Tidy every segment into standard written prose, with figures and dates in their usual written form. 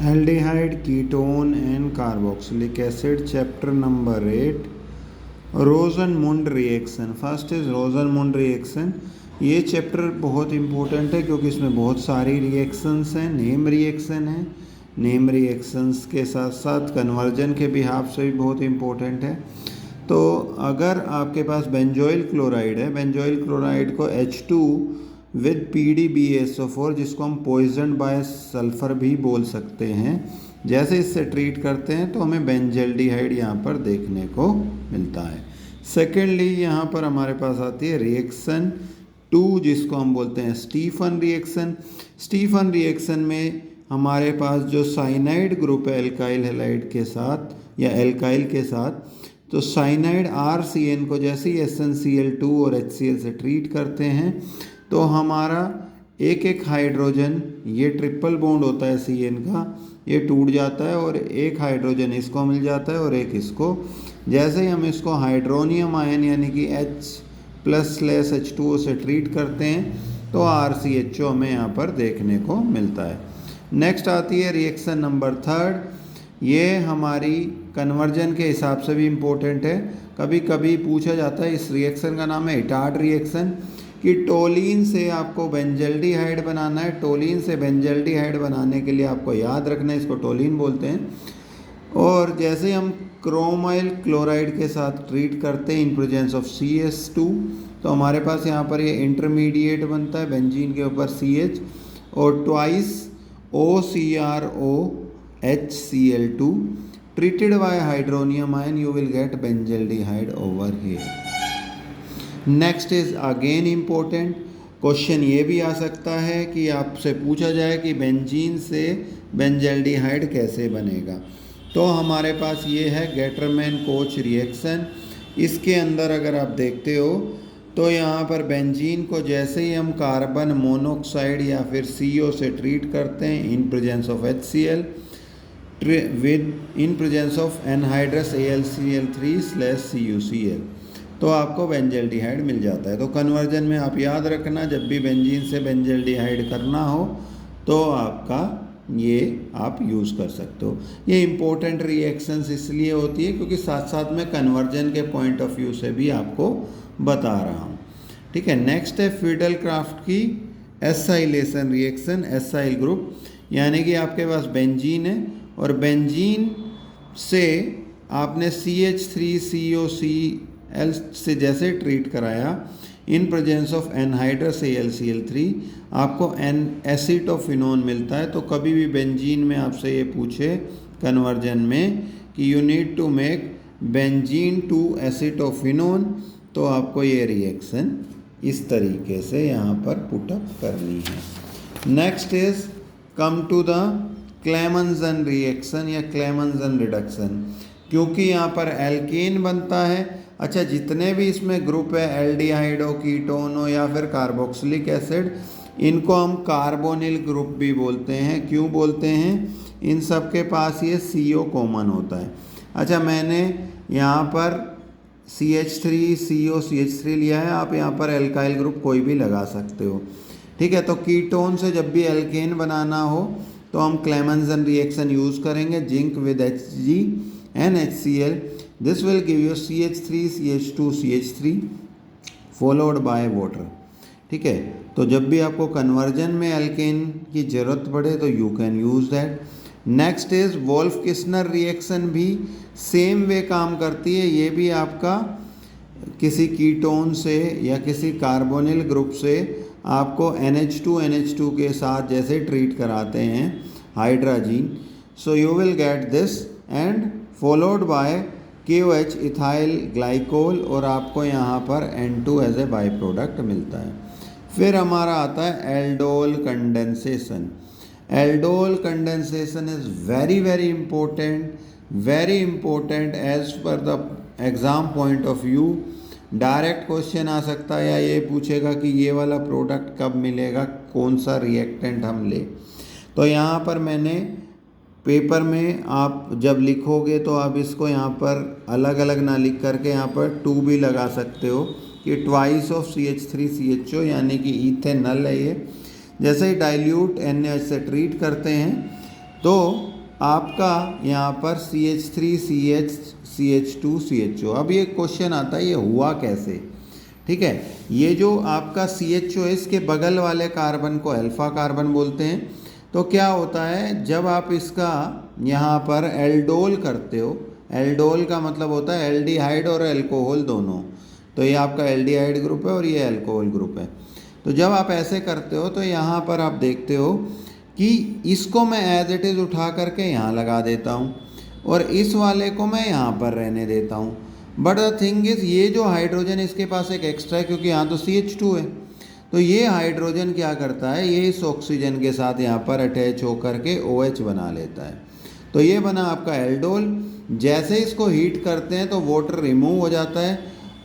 Aldehyde, ketone and carboxylic acid, chapter number 8, रोजनमुंड reaction. First is रोजनमुंड reaction. ये chapter बहुत important है क्योंकि इसमें बहुत सारी रिएक्शंस हैं, नेम रिएक्शन है। नेम रिएक्शंस के साथ साथ कन्वर्जन के बिहाफ से भी बहुत इंपॉर्टेंट है। तो अगर आपके पास बेंजोइल क्लोराइड है, बेंजोइल क्लोराइड को H2 विद PDBSO4, जिसको हम पॉइजन बाय सल्फर भी बोल सकते हैं, जैसे इससे ट्रीट करते हैं तो हमें बेंजल्डिहाइड यहाँ पर देखने को मिलता है। सेकेंडली यहाँ पर हमारे पास आती है रिएक्शन 2, जिसको हम बोलते हैं स्टीफन रिएक्शन। स्टीफन रिएक्शन में हमारे पास जो साइनाइड ग्रुप है एल्काइल हैलाइड के साथ या एल्काइल के साथ, तो साइनाइड RCN को जैसे ही SnCl2 और HCl से ट्रीट करते हैं तो हमारा एक एक हाइड्रोजन, ये ट्रिपल बॉन्ड होता है CN का, ये टूट जाता है और एक हाइड्रोजन इसको मिल जाता है और एक इसको। जैसे ही हम इसको हाइड्रोनियम आयन यानी कि H+/H2O से ट्रीट करते हैं तो RCHO हमें यहाँ पर देखने को मिलता है। नेक्स्ट आती है रिएक्शन नंबर 3। ये हमारी कन्वर्जन के हिसाब से भी इम्पोर्टेंट है। कभी कभी पूछा जाता है, इस रिएक्शन का नाम है इटार्ड रिएक्शन, कि टोलीन से आपको बेंजल्डिहाइड बनाना है। टोलीन से बेंजल्डिहाइड बनाने के लिए आपको याद रखना है, इसको टोलीन बोलते हैं। और जैसे हम क्रोमाइल क्लोराइड के साथ ट्रीट करते हैं इन प्रेजेंस ऑफ CS2, तो हमारे पास यहाँ पर ये इंटरमीडिएट बनता है बेंजीन के ऊपर CH और twice OCROHCl2 treated by hydronium ion, you will get benzaldehyde over here. Next is again important question, ये भी आ सकता है कि आपसे पूछा जाए कि बेंजीन से बेंजल्डिहाइड कैसे बनेगा। तो हमारे पास ये है गेटरमैन कोच रिएक्शन। इसके अंदर अगर आप देखते हो तो यहाँ पर बेंजीन को जैसे ही हम कार्बन मोनोऑक्साइड या फिर CO से ट्रीट करते हैं in presence of HCl with in presence of anhydrous AlCl3/CuCl, तो आपको बेंजल्डिहाइड मिल जाता है। तो कन्वर्जन में आप याद रखना, जब भी बेंजीन से बेंजल्डिहाइड करना हो तो आपका ये आप यूज़ कर सकते हो। ये इंपॉर्टेंट रिएक्शंस इसलिए होती है क्योंकि साथ साथ में कन्वर्जन के पॉइंट ऑफ व्यू से भी आपको बता रहा हूँ। ठीक है, नेक्स्ट है फिडल क्राफ्ट की एसाइलेशन रिएक्शन। एसाइल ग्रुप यानी कि आपके पास बेंजीन है और बेंजीन से आपने CH3COCl से जैसे ट्रीट कराया in presence of anhydrous AlCl3, आपको एसिटोफिनोन मिलता है। तो कभी भी बेंजीन में आपसे ये पूछे कन्वर्जन में कि you need to make benzene to acetophenone, तो आपको ये रिएक्शन इस तरीके से यहाँ पर पुटअप करनी है। Next is come to the Clemmensen reaction या क्लेमेंसन रिडक्शन। क्योंकि यहाँ पर एल्केन बनता है, अच्छा जितने भी इसमें ग्रुप है एल्डिहाइड हो, कीटोन हो या फिर कार्बोक्सिलिक एसिड, इनको हम कार्बोनिल ग्रुप भी बोलते हैं। क्यों बोलते हैं? इन सब के पास ये CO कॉमन होता है। अच्छा मैंने यहाँ पर CH3COCH3 लिया है, आप यहाँ पर एल्काइल ग्रुप कोई भी लगा सकते हो। ठीक है, तो कीटोन से जब भी एल्केन बनाना हो तो हम क्लेमेंसन रिएक्शन यूज़ करेंगे, zinc with Hg and HCl, this will give you CH3CH2CH3 followed by water। ठीक है, तो जब भी आपको कन्वर्जन में एल्केन की ज़रूरत पड़े तो you can use that. Next is Wolff Kishner reaction, भी सेम वे काम करती है। ये भी आपका किसी कीटोन से या किसी कार्बोनिल ग्रुप से आपको NH2 के साथ जैसे ट्रीट कराते हैं hydrazine, so you will get this and followed by KOH ethyl glycol, और आपको यहाँ पर N2 as a by product मिलता है। फिर हमारा आता है aldol condensation. Aldol condensation is very important as per the exam point of view. Direct question आ सकता है या ये पूछेगा कि ये वाला प्रोडक्ट कब मिलेगा, कौन सा रिएक्टेंट हम ले। तो यहाँ पर मैंने पेपर में आप जब लिखोगे तो आप इसको यहाँ पर अलग अलग ना लिख करके यहाँ पर 2 भी लगा सकते हो कि ट्वाइस ऑफ CH3CHO यानी कि इथेनॉल है ये। जैसे ही डाइल्यूट NaOH से ट्रीट करते हैं तो आपका यहाँ पर CH3 CH2 CHO। अब ये क्वेश्चन आता है ये हुआ कैसे, ठीक है। ये जो आपका CHO है इसके बगल वाले कार्बन को अल्फा कार्बन बोलते हैं। तो क्या होता है जब आप इसका यहाँ पर एल्डोल करते हो, एल्डोल का मतलब होता है एल्डिहाइड और अल्कोहल दोनों, तो ये आपका एल्डिहाइड ग्रुप है और ये अल्कोहल ग्रुप है। तो जब आप ऐसे करते हो तो यहाँ पर आप देखते हो कि इसको मैं एज इट इज़ उठा करके यहाँ लगा देता हूँ और इस वाले को मैं यहाँ पर रहने देता हूँ। बट द थिंग इज़ ये जो हाइड्रोजन इसके पास एक एक्स्ट्रा है, क्योंकि यहाँ तो CH2 है, तो ये हाइड्रोजन क्या करता है, ये इस ऑक्सीजन के साथ यहाँ पर अटैच होकर के OH बना लेता है। तो ये बना आपका एल्डोल। जैसे इसको हीट करते हैं तो वाटर रिमूव हो जाता है,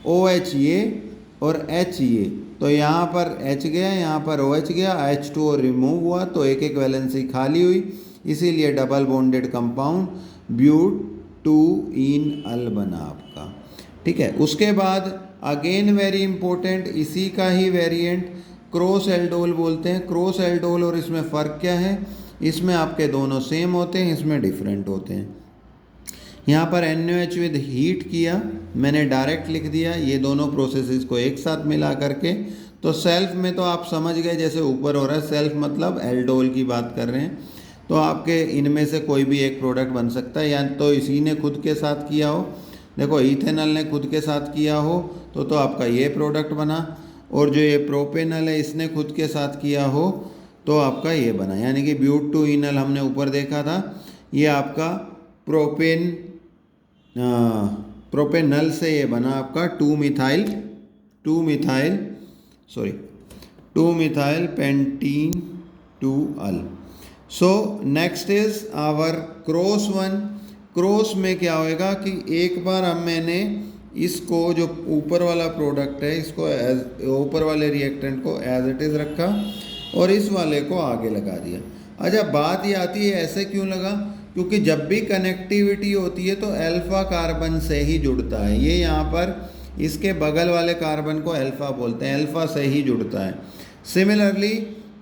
OH ये और H ये, तो यहाँ पर H गया, यहाँ पर OH गया, H2O रिमूव हुआ, तो एक एक वैलेंसी खाली हुई, इसीलिए डबल बॉन्डेड कंपाउंड ब्यूट2-ईन-अल बना आपका, ठीक है। उसके बाद अगेन वेरी इंपॉर्टेंट, इसी का ही वेरिएंट क्रॉस एल्डोल बोलते हैं। क्रॉस एल्डोल और इसमें फ़र्क क्या है, इसमें आपके दोनों सेम होते हैं, इसमें डिफरेंट होते हैं। यहाँ पर NaOH विद हीट किया, मैंने डायरेक्ट लिख दिया ये दोनों प्रोसेसेस को एक साथ मिला करके। तो सेल्फ में तो आप समझ गए जैसे ऊपर हो रहा है, सेल्फ मतलब एल्डोल की बात कर रहे हैं। तो आपके इनमें से कोई भी एक प्रोडक्ट बन सकता है, या तो इसी ने खुद के साथ किया हो, देखो इथेनॉल ने खुद के साथ किया हो तो आपका ये प्रोडक्ट बना, और जो ये प्रोपेनॉल है इसने खुद के साथ किया हो तो आपका ये बना, यानी कि ब्यूट2-ईनॉल हमने ऊपर देखा था, ये आपका प्रोपेनॉल से ये बना आपका 2-मिथाइल पेंटीन 2-अल। So next is our cross one. Cross में क्या होएगा कि एक बार अब मैंने इसको जो ऊपर वाला प्रोडक्ट है इसको ऊपर वाले रिएक्टेंट को एज इट इज़ रखा और इस वाले को आगे लगा दिया। अच्छा बात ये आती है ऐसे क्यों लगा, क्योंकि जब भी कनेक्टिविटी होती है तो अल्फा कार्बन से ही जुड़ता है। ये यहाँ पर इसके बगल वाले कार्बन को अल्फा बोलते हैं, अल्फा से ही जुड़ता है।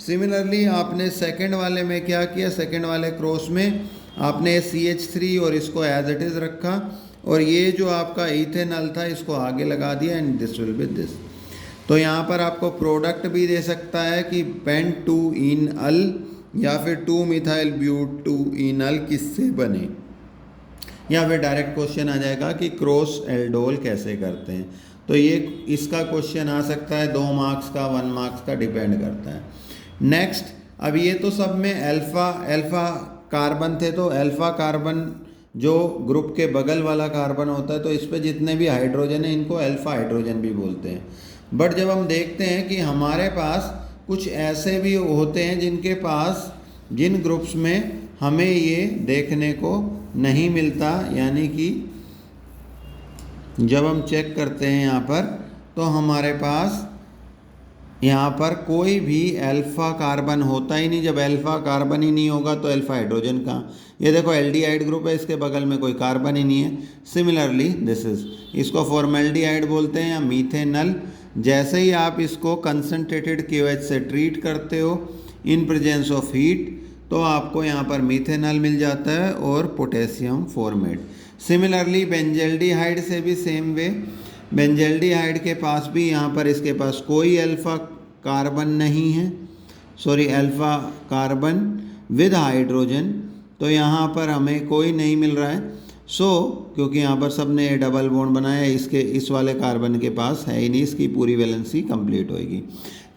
सिमिलरली आपने सेकंड वाले में क्या किया, सेकंड वाले क्रॉस में आपने CH3 और इसको एज इट इज़ रखा और ये जो आपका इथेनॉल था इसको आगे लगा दिया, and this will be this. तो यहाँ पर आपको प्रोडक्ट भी दे सकता है कि पेंट2-ईन-अल या फिर 2-मिथाइल ब्यूट2-ईनॉल किससे बने, या फिर डायरेक्ट क्वेश्चन आ जाएगा कि क्रॉस एल्डोल कैसे करते हैं। तो ये इसका क्वेश्चन आ सकता है 2 मार्क्स का, 1 मार्क्स का, डिपेंड करता है। नेक्स्ट, अब ये तो सब में अल्फा कार्बन थे, तो अल्फा कार्बन जो ग्रुप के बगल वाला कार्बन होता है तो इस पे जितने भी हाइड्रोजन है इनको अल्फा हाइड्रोजन भी बोलते हैं। बट जब हम देखते हैं कि हमारे पास कुछ ऐसे भी होते हैं जिनके पास जिन ग्रुप्स में हमें ये देखने को नहीं मिलता, यानी कि जब हम चेक करते हैं यहाँ पर तो हमारे पास यहाँ पर कोई भी अल्फा कार्बन होता ही नहीं। जब अल्फा कार्बन ही नहीं होगा तो अल्फा हाइड्रोजन कहाँ, ये देखो एल्डिहाइड ग्रुप है, इसके बगल में कोई कार्बन ही नहीं है। सिमिलरली दिस इज, इसको फॉर्मेल्डिहाइड बोलते हैं या मीथेनॉल। जैसे ही आप इसको कंसनट्रेटेड KOH से ट्रीट करते हो इन प्रेजेंस ऑफ हीट तो आपको यहाँ पर मीथेनॉल मिल जाता है और पोटेशियम फॉर्मेट। सिमिलरली बेंजल्डिहाइड से भी सेम वे, बेंजल्डिहाइड के पास भी यहाँ पर इसके पास कोई अल्फा कार्बन नहीं है, अल्फा कार्बन विद हाइड्रोजन, तो यहाँ पर हमें कोई नहीं मिल रहा है। क्योंकि यहाँ पर सब ने डबल बॉन्ड बनाया है, इसके इस वाले कार्बन के पास है ही नहीं, इसकी पूरी वैलेंसी कंप्लीट होएगी।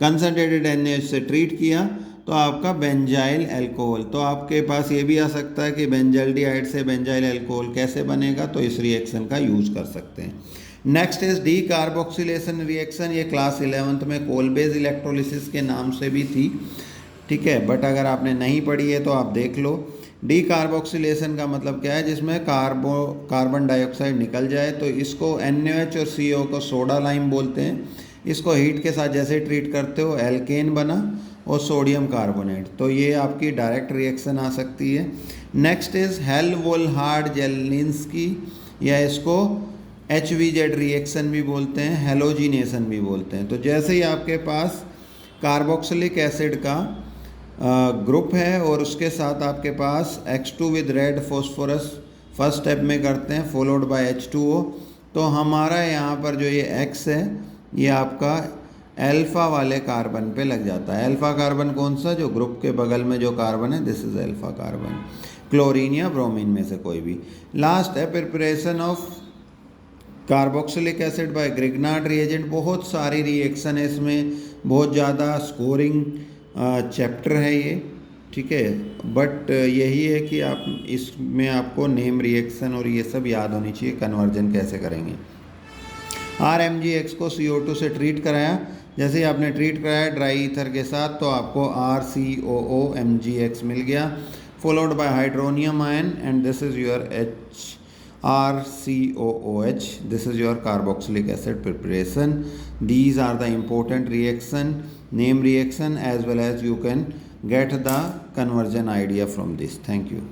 कंसनट्रेटेड NaOH से ट्रीट किया तो आपका बेंजाइल अल्कोहल, तो आपके पास ये भी आ सकता है कि बेंजल्डिहाइड से बेंजाइल अल्कोहल कैसे बनेगा, तो इस रिएक्शन का यूज़ कर सकते हैं। Next is D carboxylation reaction. ये क्लास 11th में कोलबेज इलेक्ट्रोलिसिस के नाम से भी थी, ठीक है, बट अगर आपने नहीं पढ़ी है तो आप देख लो। डी कार्बोक्सिलेशन का मतलब क्या है, जिसमें कार्बन डाइऑक्साइड निकल जाए, तो इसको NaOH और CO को सोडा लाइम बोलते हैं। इसको हीट के साथ जैसे ट्रीट करते हो एल्केन बना और सोडियम कार्बोनेट, तो ये आपकी डायरेक्ट रिएक्शन आ सकती है। नेक्स्ट इज हेल्वोल्हार्ड जेलिंस्की, या इसको HVZ रिएक्शन भी बोलते हैं, हेलोजिनेशन भी बोलते हैं। तो जैसे ही आपके पास कार्बोक्सिलिक एसिड का ग्रुप है और उसके साथ आपके पास X2 with red phosphorus first step में करते हैं, फॉलोड बाय H2O। तो हमारा यहाँ पर जो ये X है ये आपका अल्फ़ा वाले कार्बन पे लग जाता है। अल्फ़ा कार्बन कौन सा, जो ग्रुप के बगल में जो कार्बन है, this is alpha carbon, chlorine या ब्रोमीन में से कोई भी। लास्ट है preparation of carboxylic acid by Grignard reagent. बहुत सारी रिएक्शन है इसमें, बहुत ज़्यादा स्कोरिंग चैप्टर है ये, ठीक है। बट यही है कि आप इसमें आपको नेम रिएक्शन और ये सब याद होनी चाहिए, कन्वर्जन कैसे करेंगे। RMgX को CO2 से ट्रीट कराया, जैसे ही आपने ट्रीट कराया ड्राई ईथर के साथ तो आपको RCOOMgX मिल गया, followed by hydronium ion and this is your RCOOH, this is your carboxylic acid preparation. These are the important reaction, name reaction, as well as you can get the conversion idea from this. Thank you.